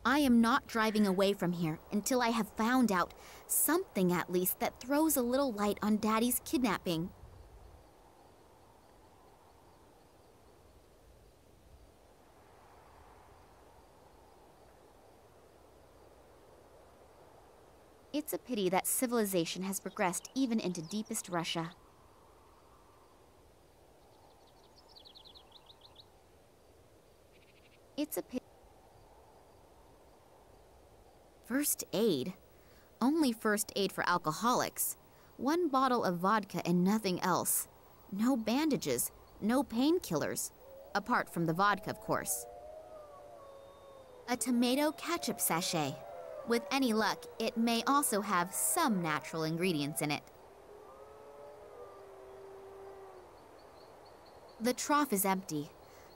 I am not driving away from here until I have found out something at least that throws a little light on Daddy's kidnapping. It's a pity that civilization has progressed even into deepest Russia. It's a pity. First aid? Only first aid for alcoholics. 1 bottle of vodka and nothing else. No bandages, no painkillers. Apart from the vodka, of course. A tomato ketchup sachet. With any luck, it may also have some natural ingredients in it. The trough is empty.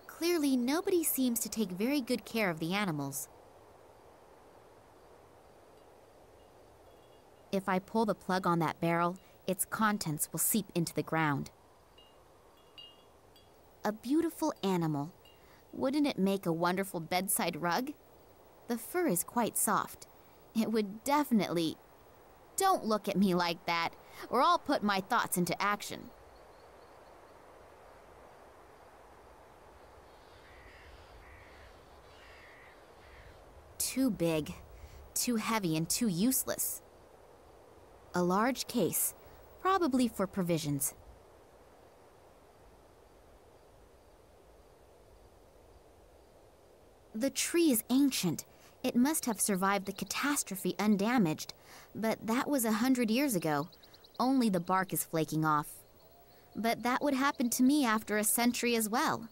Clearly, nobody seems to take very good care of the animals. If I pull the plug on that barrel, its contents will seep into the ground. A beautiful animal. Wouldn't it make a wonderful bedside rug? The fur is quite soft. It would definitely... Don't look at me like that, or I'll put my thoughts into action. Too big, too heavy, and too useless. A large case, probably for provisions. The tree is ancient. It must have survived the catastrophe undamaged, but that was 100 years ago. Only the bark is flaking off. But that would happen to me after a century as well.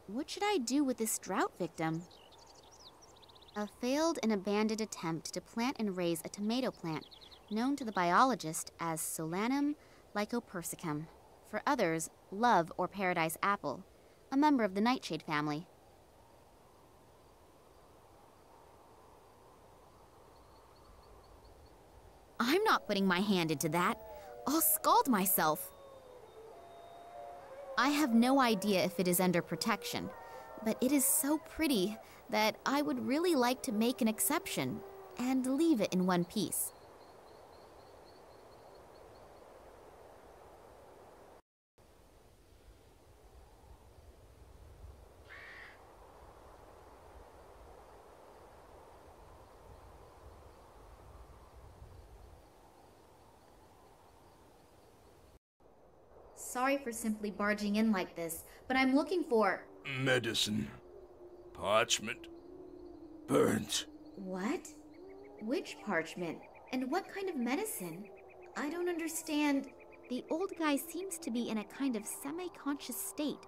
What should I do with this drought victim? A failed and abandoned attempt to plant and raise a tomato plant, known to the biologist as Solanum lycopersicum. For others, love or paradise apple, a member of the nightshade family. I'm not putting my hand into that. I'll scald myself. I have no idea if it is under protection, but it is so pretty that I would really like to make an exception and leave it in one piece. Sorry for simply barging in like this, but I'm looking for... Medicine. Parchment. Burnt. What? Which parchment? And what kind of medicine? I don't understand. The old guy seems to be in a kind of semi-conscious state.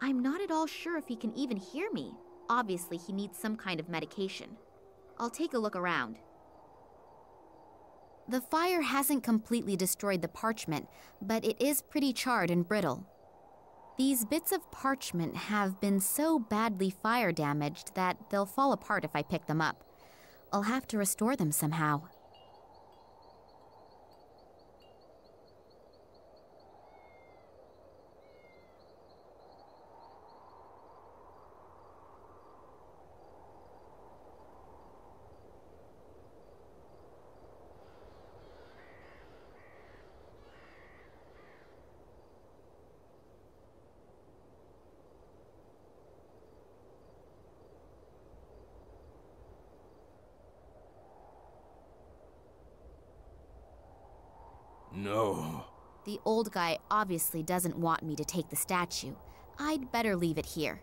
I'm not at all sure if he can even hear me. Obviously, he needs some kind of medication. I'll take a look around. The fire hasn't completely destroyed the parchment, but it is pretty charred and brittle. These bits of parchment have been so badly fire damaged that they'll fall apart if I pick them up. I'll have to restore them somehow. No. The old guy obviously doesn't want me to take the statue. I'd better leave it here.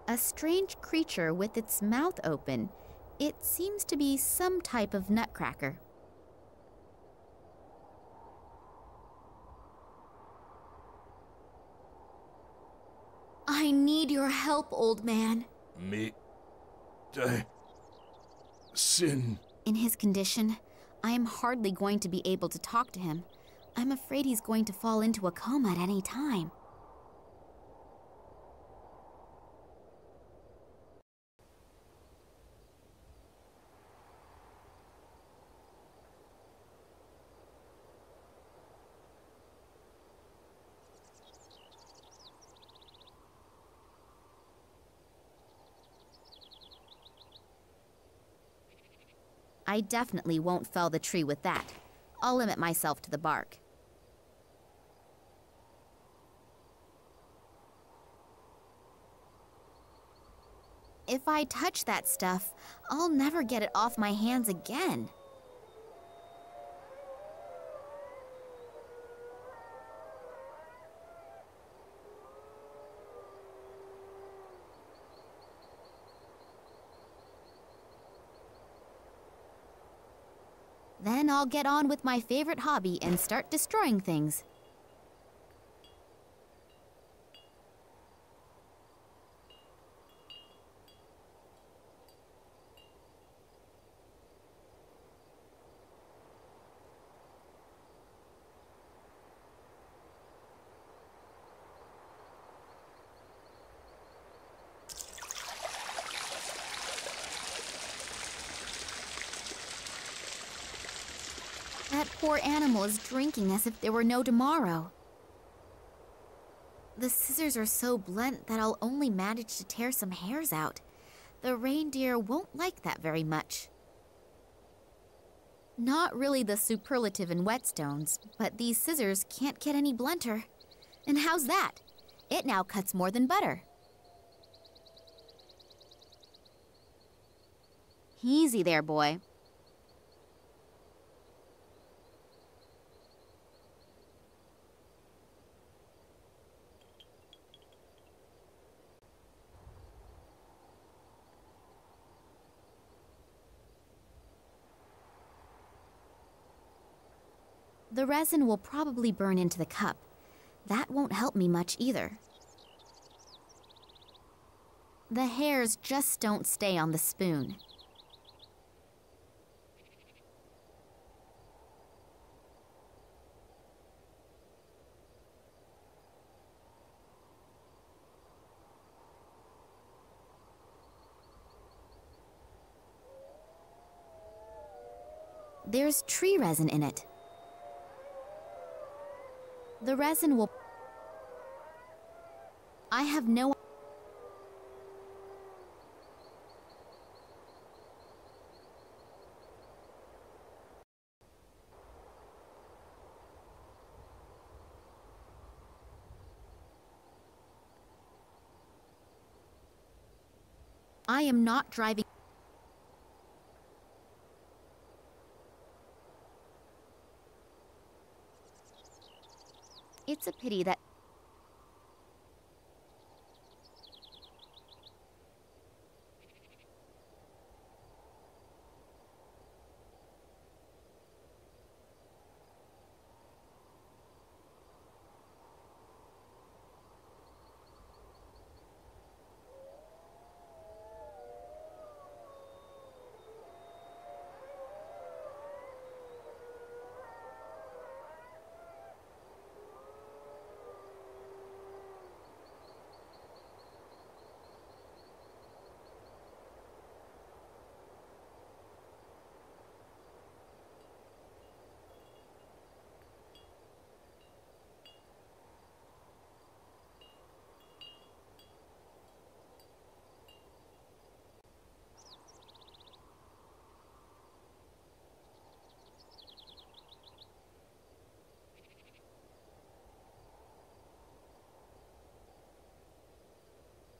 A strange creature with its mouth open. It seems to be some type of nutcracker. I need your help, old man. Sin. In his condition, I am hardly going to be able to talk to him. I'm afraid he's going to fall into a coma at any time. I definitely won't fell the tree with that. I'll limit myself to the bark. If I touch that stuff, I'll never get it off my hands again. Then I'll get on with my favorite hobby and start destroying things. That poor animal is drinking as if there were no tomorrow. The scissors are so blunt that I'll only manage to tear some hairs out. The reindeer won't like that very much. Not really the superlative in whetstones, but these scissors can't get any blunter. And how's that? It now cuts more than butter. Easy there, boy. The resin will probably burn into the cup. That won't help me much either. The hairs just don't stay on the spoon. There's tree resin in it. The resin will... I have no... I am not driving... It's a pity that...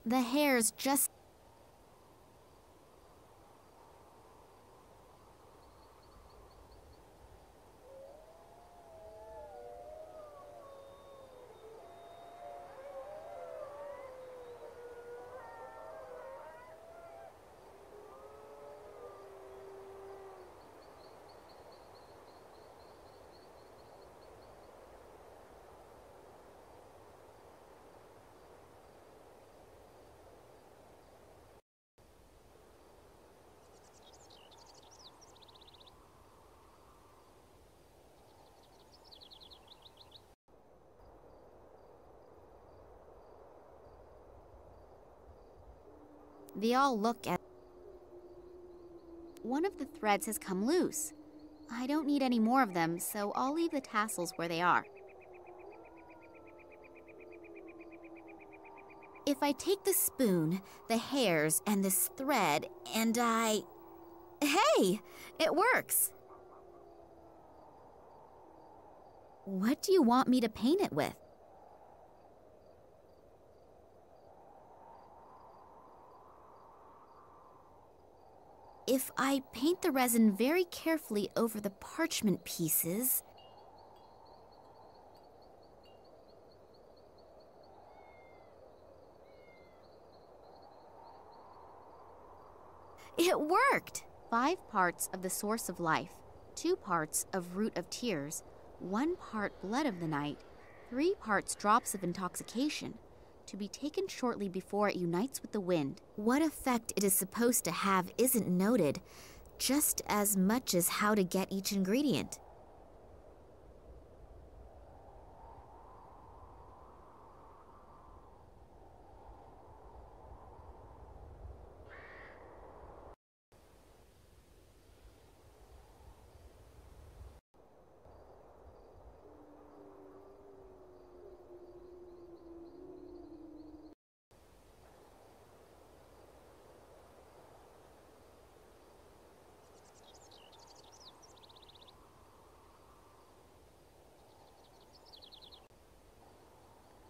The hairs just... They all look at... One of the threads has come loose. I don't need any more of them, so I'll leave the tassels where they are. If I take the spoon, the hairs, and this thread, and Hey, it works. What do you want me to paint it with? If I paint the resin very carefully over the parchment pieces... It worked! 5 parts of the source of life, 2 parts of root of tears, 1 part blood of the night, 3 parts drops of intoxication, to be taken shortly before it unites with the wind. What effect it is supposed to have isn't noted, just as much as how to get each ingredient.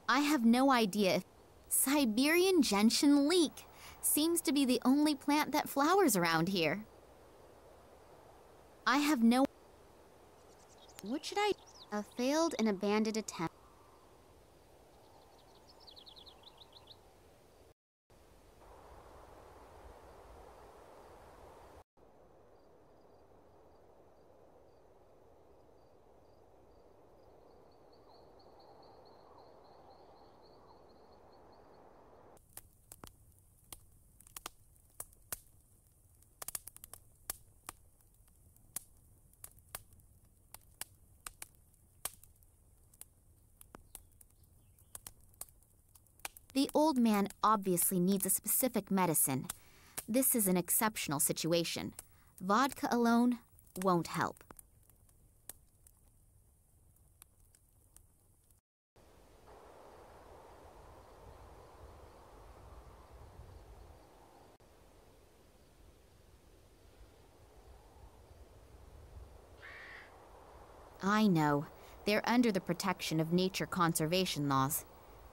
I have no idea if Siberian gentian leek seems to be the only plant that flowers around here. I have no... What should I... A failed and abandoned attempt. The old man obviously needs a specific medicine. This is an exceptional situation. Vodka alone won't help. I know. They're under the protection of nature conservation laws.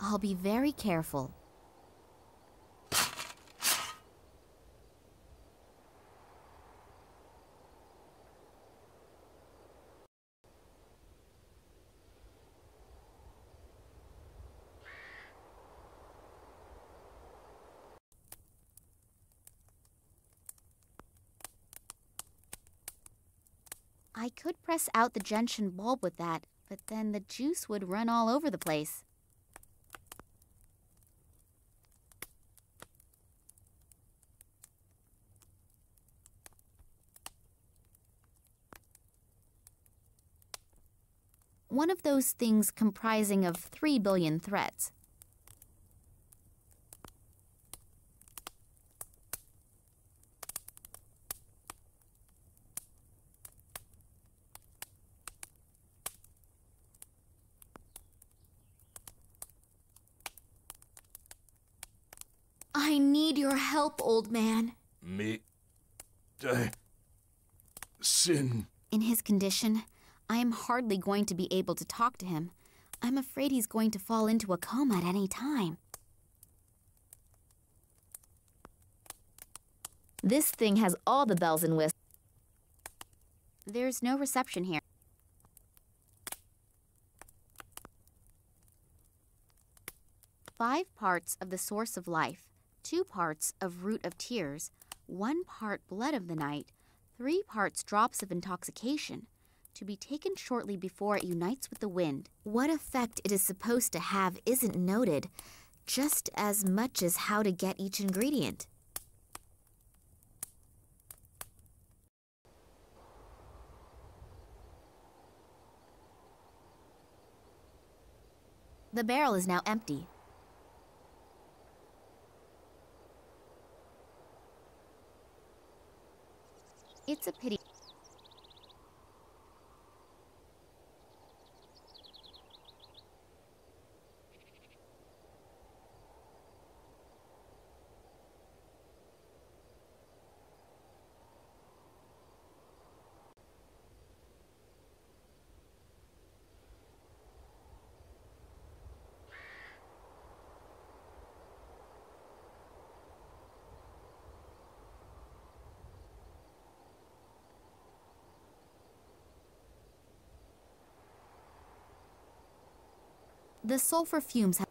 I'll be very careful. I could press out the gentian bulb with that, but then the juice would run all over the place. One of those things comprising of 3 billion threads. I need your help, old man. Sin. In his condition, I am hardly going to be able to talk to him. I'm afraid he's going to fall into a coma at any time. This thing has all the bells and whistles. There's no reception here. Five parts of the source of life, 2 parts of root of tears, 1 part blood of the night, 3 parts drops of intoxication, to be taken shortly before it unites with the wind. What effect it is supposed to have isn't noted, just as much as how to get each ingredient. The barrel is now empty. It's a pity. The sulfur fumes have...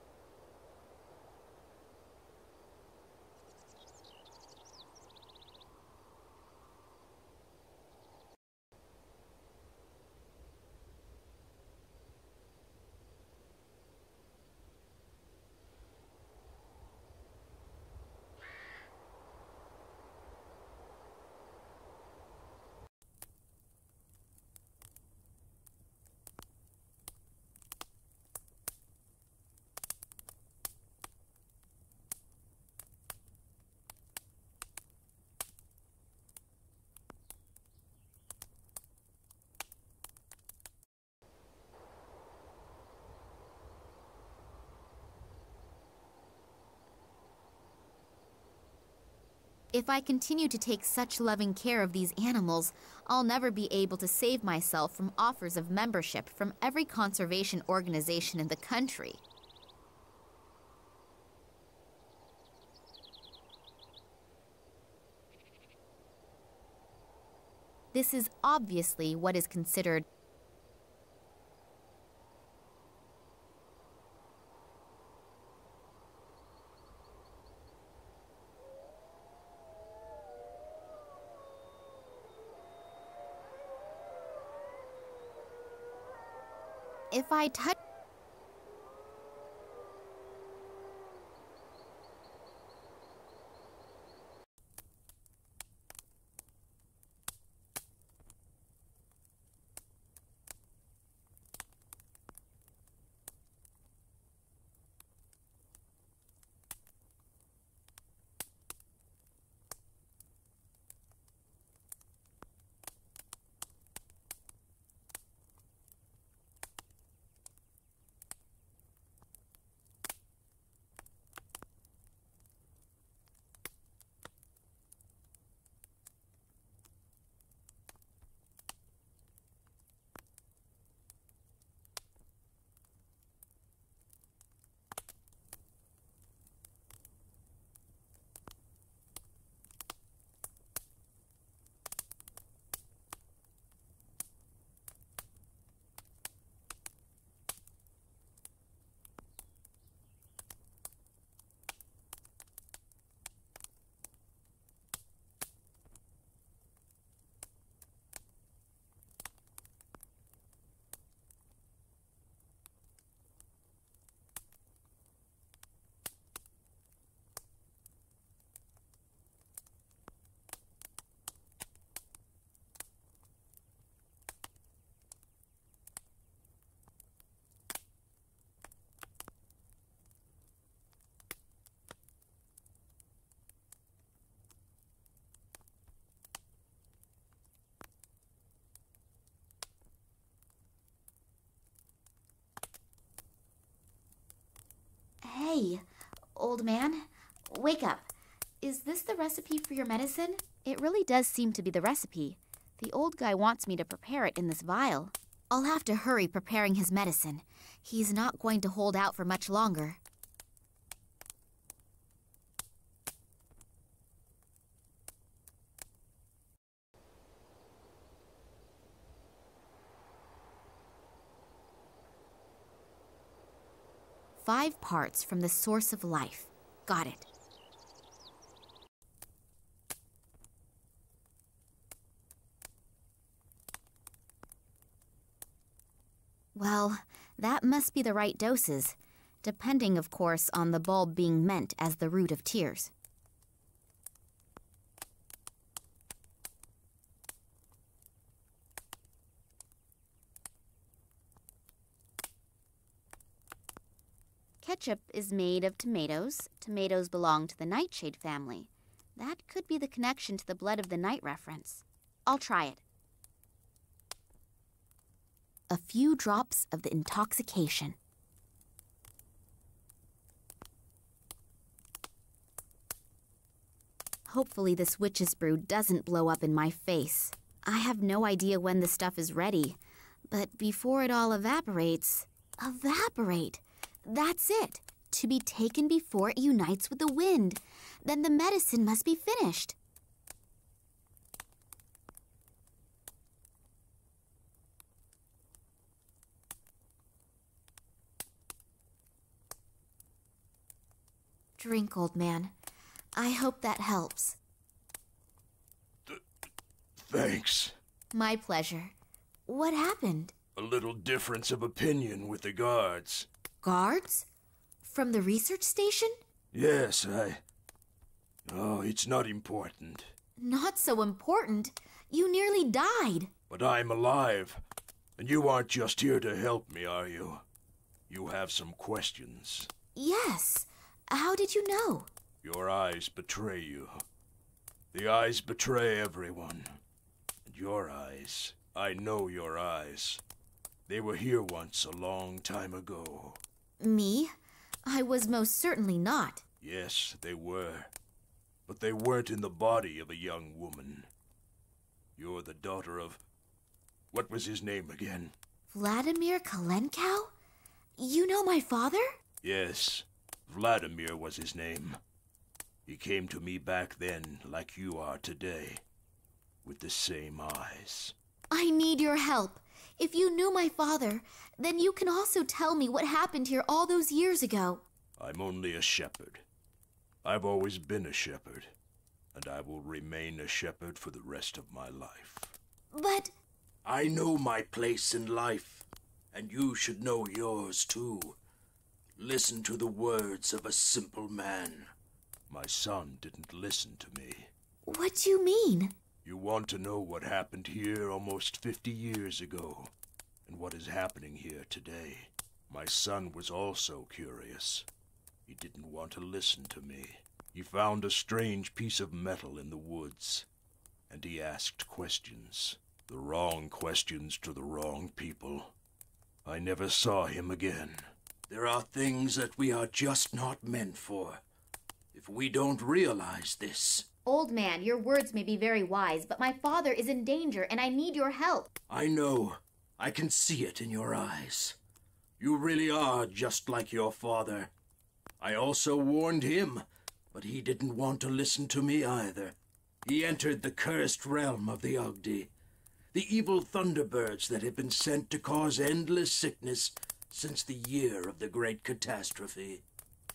If I continue to take such loving care of these animals, I'll never be able to save myself from offers of membership from every conservation organization in the country. This is obviously what is considered if I touch... Hey, old man, wake up. Is this the recipe for your medicine? It really does seem to be the recipe. The old guy wants me to prepare it in this vial. I'll have to hurry preparing his medicine. He's not going to hold out for much longer. Five parts from the source of life. Got it. Well, that must be the right doses, depending, of course, on the bulb being meant as the root of tears. Ketchup is made of tomatoes. Tomatoes belong to the nightshade family. That could be the connection to the blood of the night reference. I'll try it. A few drops of the intoxication. Hopefully this witch's brew doesn't blow up in my face. I have no idea when the stuff is ready, but before it all evaporates... Evaporate! That's it! To be taken before it unites with the wind. Then the medicine must be finished. Drink, old man. I hope that helps. Thanks. My pleasure. What happened? A little difference of opinion with the guards. Guards? From the research station? Yes, Oh, it's not important. Not so important. You nearly died. But I'm alive. And you aren't just here to help me, are you? You have some questions. Yes. How did you know? Your eyes betray you. The eyes betray everyone. And your eyes, I know your eyes. They were here once a long time ago. Me? I was most certainly not. Yes, they were. But they weren't in the body of a young woman. You're the daughter of... What was his name again? Vladimir Kalenkow? You know my father? Yes, Vladimir was his name. He came to me back then like you are today, with the same eyes. I need your help. If you knew my father, then you can also tell me what happened here all those years ago. I'm only a shepherd. I've always been a shepherd, and I will remain a shepherd for the rest of my life. But... I know my place in life, and you should know yours too. Listen to the words of a simple man. My son didn't listen to me. What do you mean? You want to know what happened here almost 50 years ago, and what is happening here today. My son was also curious. He didn't want to listen to me. He found a strange piece of metal in the woods, and he asked questions. The wrong questions to the wrong people. I never saw him again. There are things that we are just not meant for. If we don't realize this... Old man, your words may be very wise, but my father is in danger and I need your help. I know. I can see it in your eyes. You really are just like your father. I also warned him, but he didn't want to listen to me either. He entered the cursed realm of the Ugdi, the evil thunderbirds that have been sent to cause endless sickness since the year of the great catastrophe.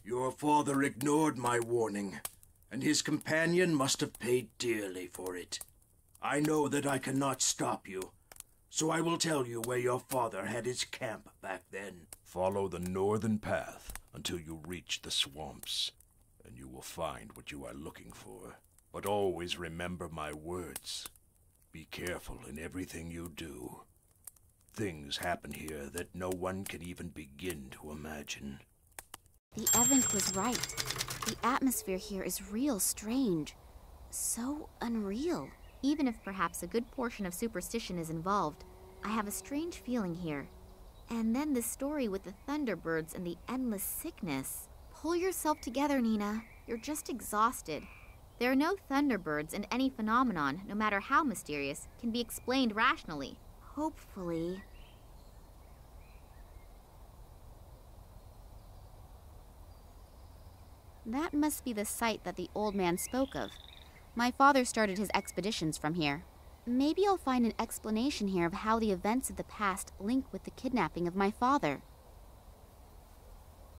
Your father ignored my warning, and his companion must have paid dearly for it. I know that I cannot stop you, so I will tell you where your father had his camp back then. Follow the northern path until you reach the swamps, and you will find what you are looking for. But always remember my words. Be careful in everything you do. Things happen here that no one can even begin to imagine. The Evank was right. The atmosphere here is real strange. So unreal. Even if perhaps a good portion of superstition is involved, I have a strange feeling here. And then the story with the thunderbirds and the endless sickness. Pull yourself together, Nina. You're just exhausted. There are no thunderbirds, and any phenomenon, no matter how mysterious, can be explained rationally. Hopefully. That must be the site that the old man spoke of. My father started his expeditions from here. Maybe I'll find an explanation here of how the events of the past link with the kidnapping of my father.